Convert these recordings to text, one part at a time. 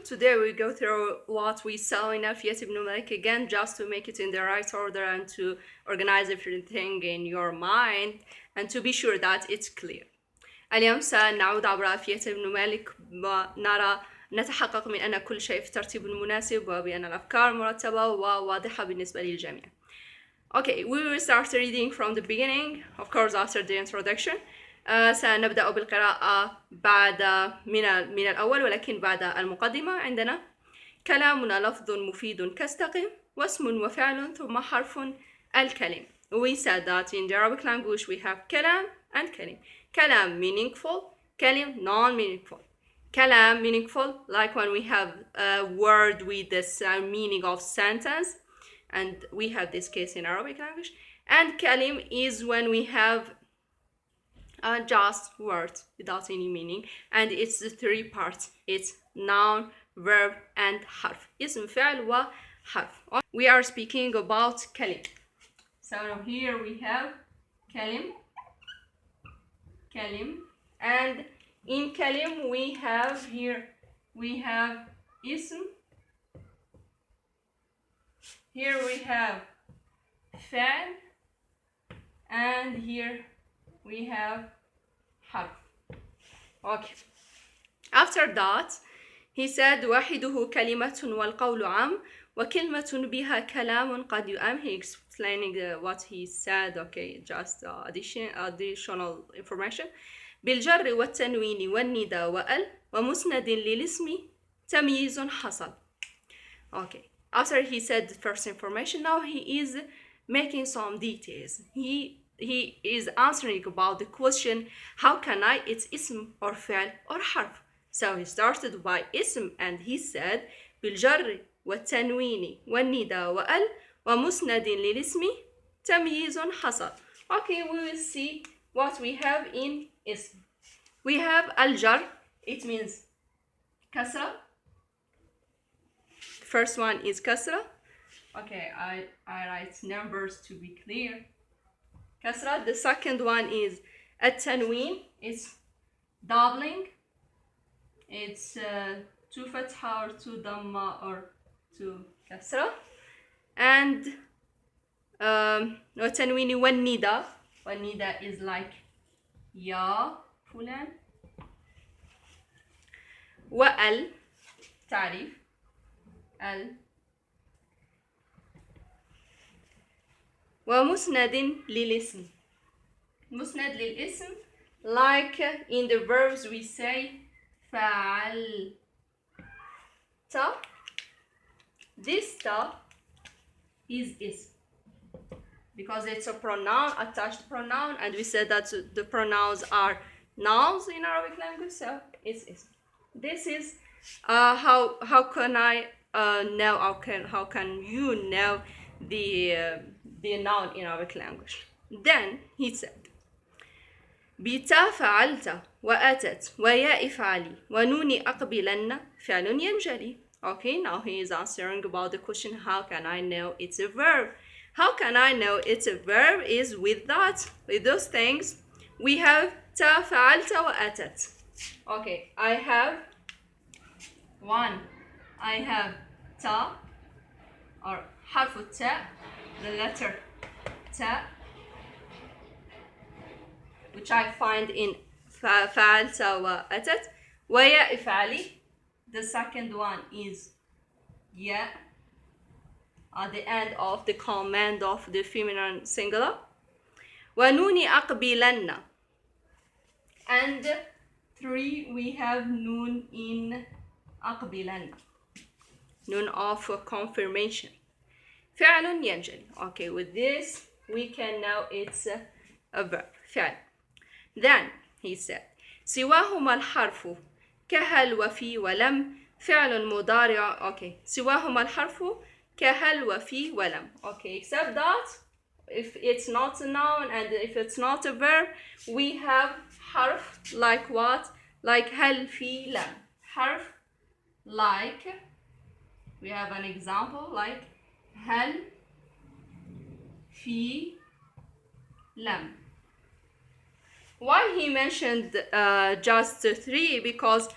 Today we go through what we saw in Alfiyat ibn Malik again, just to make it in the right order and to organize everything in your mind and to be sure that it's clear. اليوم سنعود عبر ألفية ابن مالك ونرى نتحقق من أن كل شيء في الترتيب المناسب وبأن الأفكار مرتبة وواضحة بالنسبة للجميع. Okay, we will start reading from the beginning, of course after the introduction. سنبدأ بالقراءة بعد من الأول ولكن بعد المقدمة. عندنا كلامنا لفظ مفيد كاستقم واسم وفعل ثم حرف الكلم. We said that in the Arabic language we have كلام and كلم. كلام meaningful, كلم non-meaningful. كلام meaningful, like when we have a word with the meaning of sentence, and we have this case in Arabic language. And كلم is when we have just words without any meaning, and it's the three parts. It's noun, verb, and حرف. اسم فعل وحرف. We are speaking about كلم. So here we have كلم, and in كلم we have اسم. Here we have فعل, and here we have حرف. Okay. After that, he said واحده كلمة والقول عام وكلمة بها كلام قد يؤم. He explaining what he said. Okay, just additional information. بالجر والتنوين والندى وأل ومسند للاسم تمييز حصل. Okay. After he said the first information, now he is making some details. He is answering about the question, how can I, it's اسم or فعل or حرف. So he started by اسم and he said بالجر والتنوين والندى وأل ومسند للاسم تمييز حصل. Okay, we will see what we have in اسم. We have الجر, it means كسرة. First one is كسرة. Okay, I write numbers to be clear. كسرة. The second one is التنوين. It's doubling. It's to فتحة or to ضمة or to كسرة. And والتنوين والندى. والندى is like يا فلان. وال تعريف ال. ومسند للاسم. مسند للاسم, like in the verbs we say فعلت. This ta is اسم because it's a pronoun, attached pronoun, and we said that the pronouns are nouns in Arabic language, so it's اسم. This is how can I know, how can you know the noun in Arabic language. Then he said بتا فعلت وأتت ويا افعلي ونوني أقبلن فعل ينجلي. Okay, now he is answering about the question, how can I know it's a verb? How can I know it's a verb is with that, with those things. We have تا فعلت وأتت. Okay, I have تا or حرف التاء, the letter تا, which I find in فعلت وأتت. ويا افعلي, the second one is يا at the end of the command of the feminine singular. ونوني أقبلن, and 3 we have noon in أقبلن, noon of confirmation. فعل ينجلي. Okay, with this we can know it's a verb. فعل. Then he said سواهما الحرف كهل وفي ولم فعل مضارع. Okay, سواهما الحرف كهل وفي ولم. Okay, except that if it's not a noun and if it's not a verb, we have حرف like what? Like هل في لم. حرف like, we have an example like هل في لم. Why he mentioned just 3? Because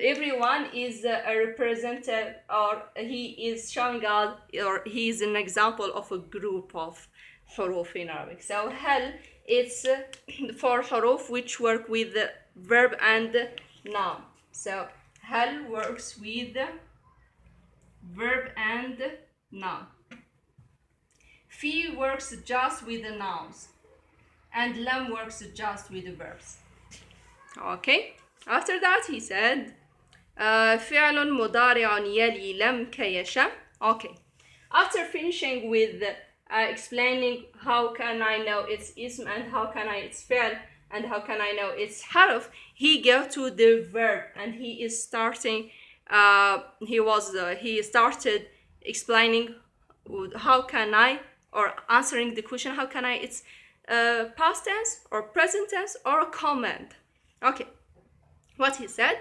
everyone is a representative, or he is showing us, or he is an example of a group of حروف in Arabic. So هل, it's for حروف which work with the verb and noun. So هل works with verb and noun. في works just with the nouns, and لم works just with the verbs. Okay. After that he said فعل مضارع يلي لم كيشم. Okay. After finishing with explaining how can I know it's ism and how can I it's fi'l and how can I know it's harf, he go to the verb and he is starting he started explaining how can I, or answering the question how can I it's past tense or present tense or a command. Okay. What he said,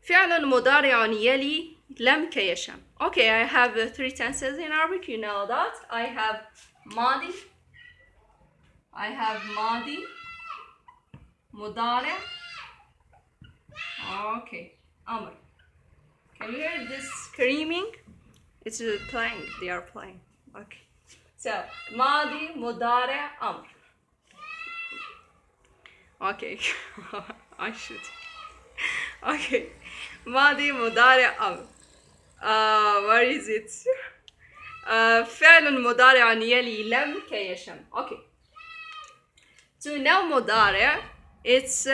فعل مضارع يلي لم كيشم. Okay, I have 3 tenses in Arabic, you know that. I have ماضي, مضارع. Okay, أمر. Can you hear this screaming? It's playing, they are playing. Okay, so ماضي مضارع أمر. Okay, I should. Okay, ماضي مضارع أمر. Where is it? فعل مضارع يلي لم كيشم. Okay. To know مضارع, it's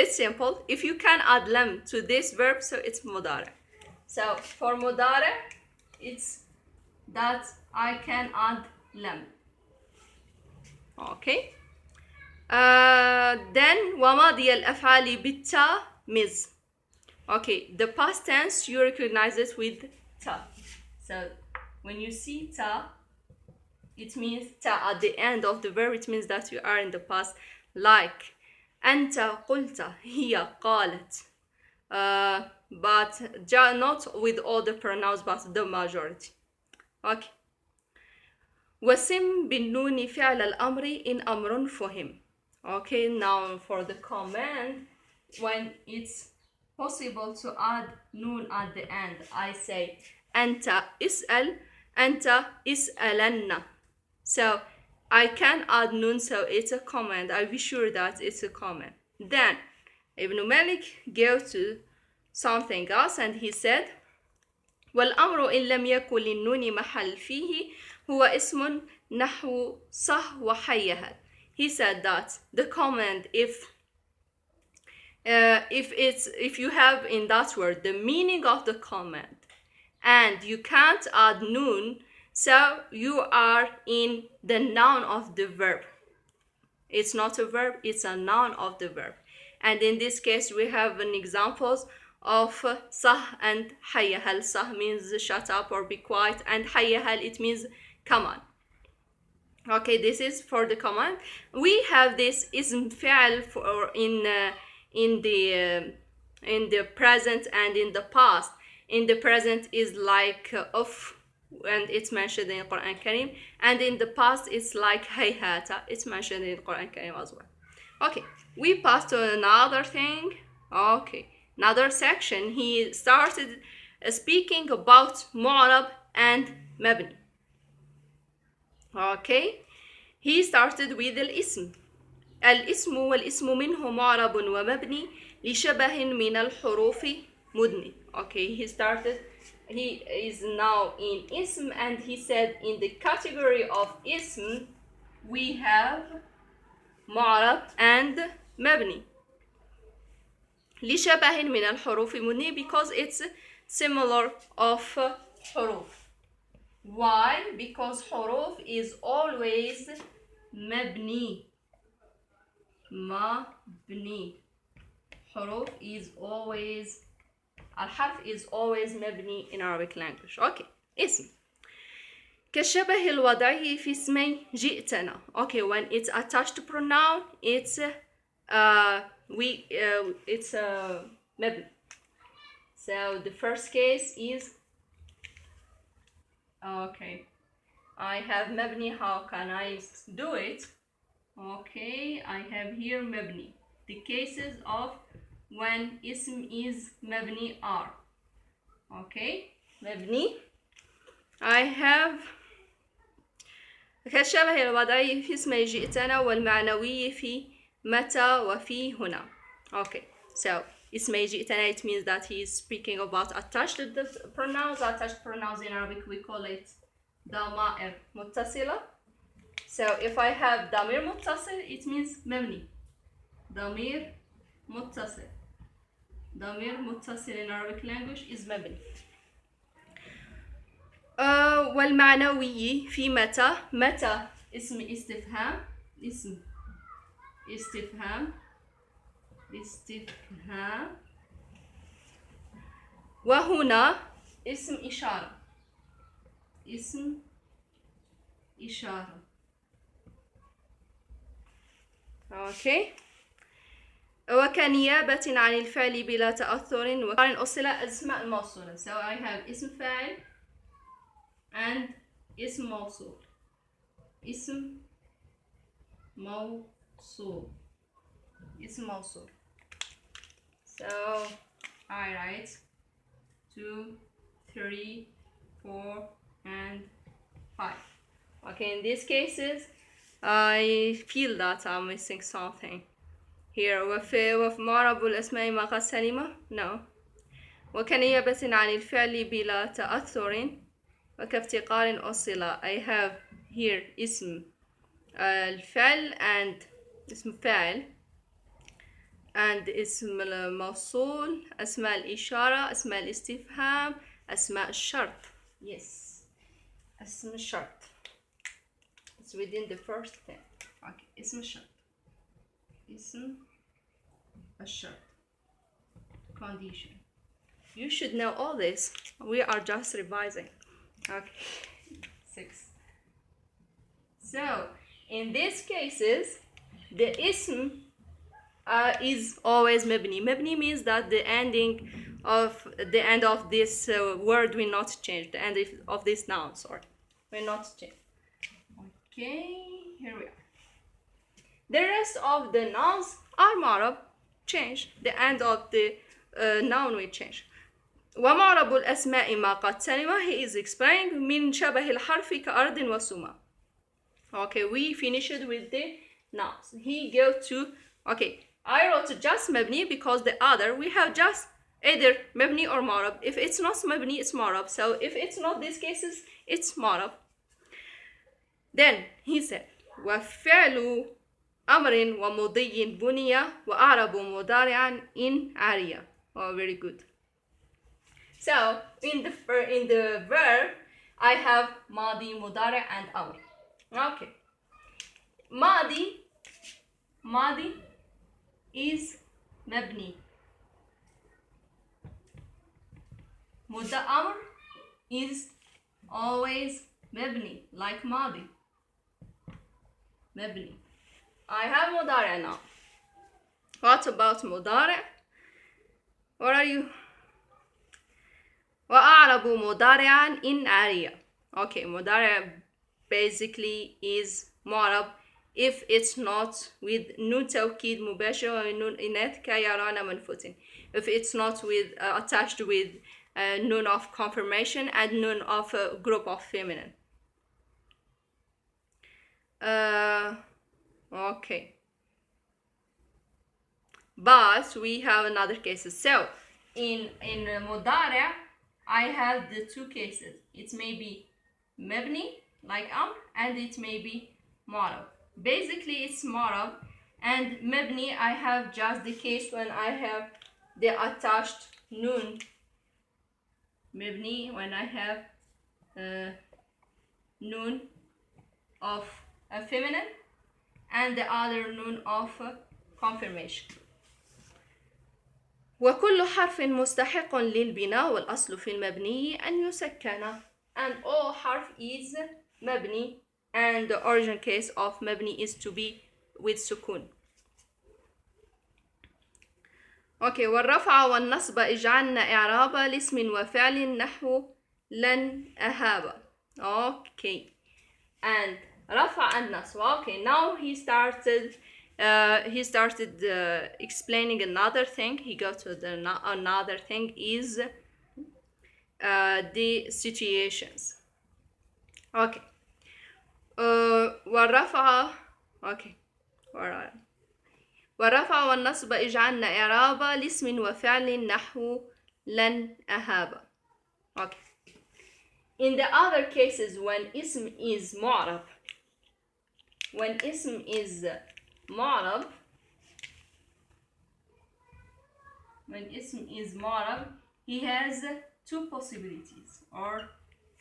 simple. If you can add لم to this verb, so it's مضارع. So for مضارع, it's that I can add لم. Okay. Then وماضي الأفعال بالتاء مز. Okay, the past tense you recognize it with ta. So when you see ta, it means ta at the end of the verb, it means that you are in the past. Like أنت قلت, هي قالت. But not with all the pronouns, but the majority. Okay. وسم بالنون فعل الأمر إن أمر فهم. Okay, now for the command, when it's possible to add noon at the end, I say أنت اسأل, أنت اسألن. So I can add noon, so it's a command. I'll be sure that it's a command. Then Ibn Malik go to something else and he said والأمر إن لم يكن للنون محل فيه هو اسم نحو صح وحيها. He said that the command, if you have in that word the meaning of the command and you can't add noon, so you are in the noun of the verb. It's not a verb, it's a noun of the verb. And in this case we have an examples of sah and hayyahal. Sah means shut up or be quiet, and hayyahal, it means come on. Okay, this is for the command. We have this ism fi'al for in the present and in the past. In the present is like of, and it's mentioned in Quran Kareem, and in the past it's like hayhata, it's mentioned in Quran Kareem as well. Okay, we pass to another thing. Okay, another section. He started speaking about mu'rab and mabni. Okay, he started with الاسم. الاسم والاسم منه معرب ومبني لشبه من الحروف مدني. Okay, he is now in ism, and he said in the category of ism we have معرب and مبني لشبه من الحروف مدني, because it's similar of حروف. Why? Because حروف is always مبني. مبني. حروف is always, الحرف is always مبني in Arabic language. Okay, اسم. كشبه الوضعي في اسمي جئتنا. Okay, when it's attached to pronoun, it's مبني. So the first case is, okay, I have مبني. How can I do it? Okay, I have here مبني. The cases of when اسم is مبني are. Okay, مبني. I have كشبه الوضعي في اسم جئتنا والمعنوي في متى وفي هنا. Okay, so اسم جئتنا, it means that he is speaking about attached pronouns. Attached pronouns in Arabic we call it ضمائر متصلة. So if I have ضمير متصل, it means مبني. ضمير متصل. ضمير متصل in Arabic language is مبني. والمعنوي في متى. متى اسم استفهام. اسم استفهام. استفهام. وهنا اسم إشارة. اسم إشارة. أوكي. وكنيابة عن الفعل بلا تأثر وقارن أصل أسماء الموصولة. So I have اسم فاعل and اسم موصول. اسم موصول. اسم موصول. So I write 2, 3, 4 and 5. Okay, in these cases I feel that I'm missing something here. وفي معرب الأسماء ما قد سلمة. No. وكنيابة عن الفعل بلا تأثر وكافتقار أصل. I have here اسم الفعل and اسم فاعل and اسم الموصول, أسماء الإشارة, أسماء الاستفهام, أسماء الشرط. Yes, اسم الشرط. It's within the first thing. Okay, اسم الشرط. اسم الشرط. Condition. You should know all this. We are just revising. Okay. 6. So in these cases, the ism is always mabni. Mabni means that the end of this word will not change. The end of this noun, sorry, will not change. Okay, here we are. The rest of the nouns are معرب, change. The end of the noun will change. ومعرب الأسماء ما قد سلم. He is explaining من شبه الحرف كأرض وسماء. Okay, we finished with the nouns. He goes to, okay, I wrote just مبني because the other we have just either مبني or معرب. If it's not مبني, it's معرب. So if it's not these cases, it's معرب. Then he said وفعل أمر ومضي بني وأعرب مضارعا إن عارية. Oh, very good. So in the verb I have ماضي مضارع and أمر. Okay. ماضي is مبني. أمر is always مبني like ماضي. مبني. I have مضارع now. What about مضارع? What are you? وأعرب مضارعا إن عارية. Okay, مضارع basically is معرب if it's not with نون توكيد مباشر ونون إناث كيرانا منفوتين. If it's not with attached with noun of confirmation and noun of a group of feminine. Okay. But we have another cases. So in مضارع I have the two cases. It may be مبني like أمر and it may be معرب. Basically it's معرب and مبني I have just the case when I have the attached noun. مبني when I have noun of a feminine and the other noun of confirmation. وكل حرف مستحق للبناء والأصل في المبني أن يسكن. And all حرف is مبني and the origin case of مبني is to be with سكون. Okay, والرفع والنصب اجعلنا إعرابا لاسم وفعل نحو لن أهاب. Okay, and رفع and نصب. Okay, now he started he started explaining another thing. He got to another thing is the situations. Okay. والرفع okay. والرفع والنصب اجعلنا إعرابا لاسم وفعل نحو لن أهاب. Okay. In the other cases when اسم is معرب, when اسم is معرب, he has two possibilities or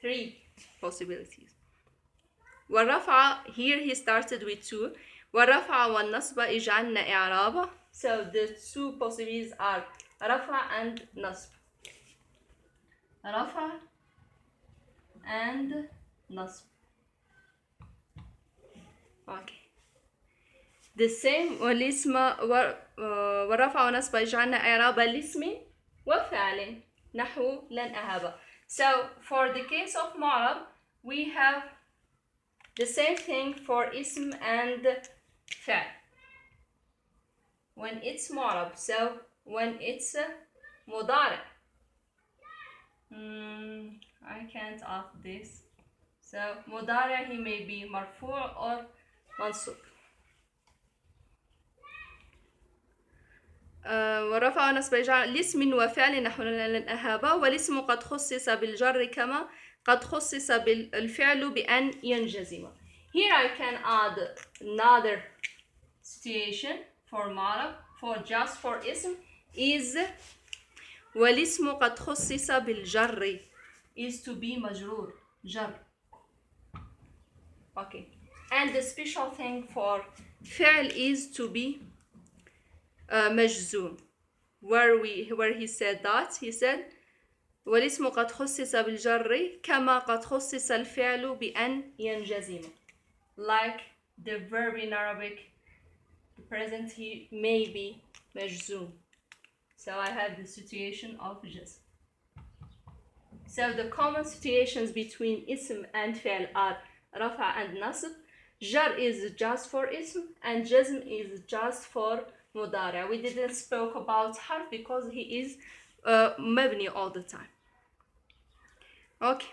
three possibilities. والرفع, here he started with two. والرفع والنصب اجعلنا إعرابا. So the two possibilities are رفع and نصب. رفع and نصب. Okay. The same والاسم والرفع ونصب اجعلنا إعرابا لاسم وفعل نحو لن أهاب. So for the case of معرب we have the same thing for اسم and فعل. When it's معرب, so when it's مضارع. I can't ask this. So مضارع he may be مرفوع or منصوب. ورفع ونصب اجعل لاسم وفعل نحو لن أهاب. والاسم قد خصص بالجر كما قد خصص بالفعل بأن ينجزم. Here I can add another situation for معرب, for just for اسم is والاسم قد خصص بالجر is to be مجرور جر. Okay. And the special thing for فعل is to be مجزوم. Where he said that, he said والاسم قد خصص بالجر كما قد خصص الفعل بأن ينجزم. Like the verb in Arabic, the present he may be مجزوم. So I have the situation of جزم. So the common situations between اسم and فعل are رفع and نصب. جر is just for اسم and جزم is just for مضارع. We didn't spoke about حرف because he is مبني all the time. Okay.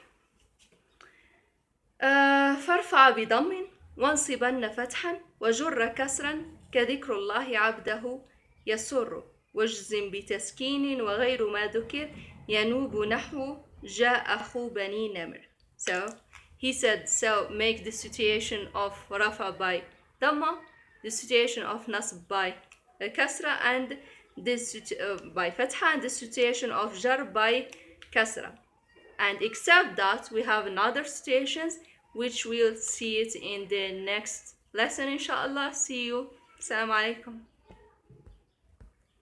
فارفع بضم وانصبن فتحا وجر كسرا كذكر الله عبده يسر واجزم بتسكين وغير ما ذكر ينوب نحو جاء أخو بني نمر. So he said, so make the situation of رفع by ضمة, the situation of نصب by كسرة, and this by فتحة, and the situation of jar by كسرة. And except that we have another situations which we'll see it in the next lesson inshallah. See you. Assalamu alaikum.